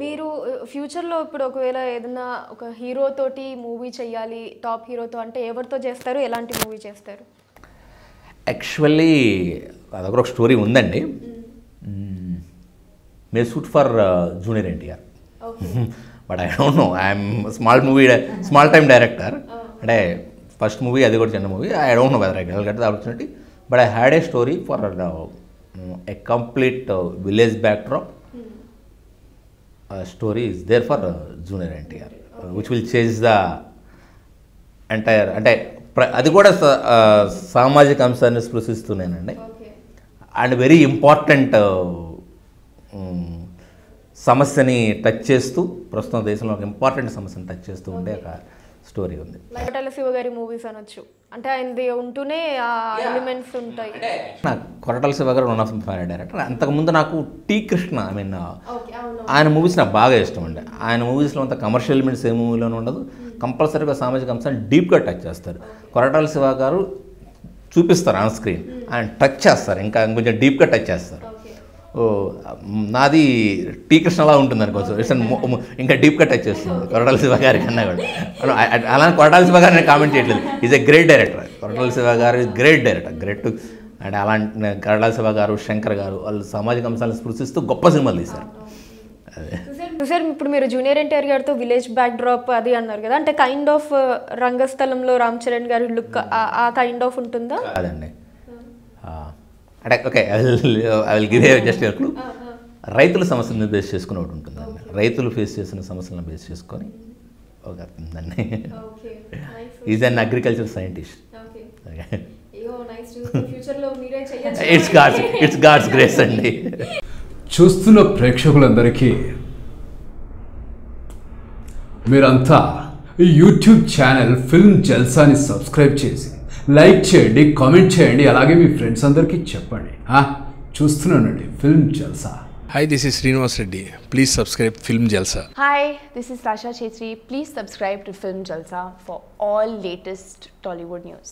మీరు ఫ్యూచర్లో ఇప్పుడు ఒకవేళ ఏదైనా ఒక హీరో తోటి మూవీ చేయాలి, టాప్ హీరోతో అంటే ఎవరితో చేస్తారు, ఎలాంటి మూవీ చేస్తారు? యాక్చువల్లీ నా దగ్గర ఒక స్టోరీ ఉందండి. May suit for junior NTR, but I don't know, I'm small time director. అంటే ఫస్ట్ మూవీ, అది కూడా చిన్న movie. I don't know whether I get the opportunity, but I had a story for a complete village backdrop. Story is there for junior NTR, which will change the entire, అంటే అది కూడా సామాజిక అంశాన్ని స్పృశిస్తున్నానండి. And very important సమస్యని touch చేస్తూ, ప్రస్తుతం దేశంలో ఒక ఇంపార్టెంట్ సమస్యని టచ్ చేస్తూ ఉండే ఒక స్టోరీ ఉంది. కొరటాల శివ గారి మూవీస్ అనొచ్చు, అంటే ఆయనది ఉంటూనే ఆ ఎలిమెంట్స్ ఉంటాయి. నాకు కొరటాల శివ గారు one of my favourite director. అంతకుముందు నాకు టీ కృష్ణ, ఐ మీన్ ఆయన మూవీస్ నాకు బాగా ఇష్టం అండి. ఆయన మూవీస్లో అంత కమర్షియల్ ఎలిమెంట్స్ ఏ మూవీలోనూ ఉండదు, కంపల్సరీగా సామాజిక అంశాన్ని డీప్గా టచ్ చేస్తారు. కొరటాల శివ గారు చూపిస్తారు ఆన్ స్క్రీన్, ఆయన టచ్ చేస్తారు, ఇంకా కొంచెం డీప్గా టచ్ చేస్తారు. నాది టీ కృష్ణలా ఉంటుంది అనుకోవచ్చు, ఇట్స్ ఇంకా డీప్గా టచ్ చేస్తుంది కొరటాల శివ గారి కన్నా కూడా. అలానే కొరటాల శివ గారు నేను కామెంట్ చేయట్లేదు, is a great director. Koratala Shiva గారు గ్రేట్ డైరెక్టర్, గ్రేట్. అంటే అలాంటి కొరటాల శివ గారు, శంకర్ గారు, వాళ్ళు సామాజిక అంశాలను స్పృశిస్తూ గొప్ప సినిమాలు తీశారు. సార్ ఇప్పుడు మీరు జూనియర్ ఎన్టీఆర్ గారితో విలేజ్ బ్యాక్ డ్రాప్ అది అన్నారు కదా, అంటే కైండ్ ఆఫ్ రంగస్థలంలో రామ్ చరణ్ గారి లుక్ ఆ కైండ్ ఆఫ్ ఉంటుందా? అదండి. అంటే okay, I will give just your clue. రైతుల సమస్యలను బేస్ చేసుకుని ఒకటి ఉంటుందండి. రైతులు ఫేస్ చేసిన సమస్యలను బేస్ చేసుకొని ఒక దాన్ని. Is an agriculture scientist. It's God's grace అండి. చూస్తున్న ప్రేక్షకులందరికీ మీరంతా ఈ యూట్యూబ్ ఛానల్ ఫిల్మ్ జల్సాని సబ్స్క్రైబ్ చేసి లైక్ చేయండి, కామెంట్ చేయండి, అలాగే మీ ఫ్రెండ్స్ అందరికీ చెప్పండి. చూస్తున్నానండి film Jalsa. Hi, this is Srinivas Reddy. Please subscribe Film Jalsa. Hi, this is Sasha Chetri. Please subscribe to Film Jalsa for all latest Tollywood news.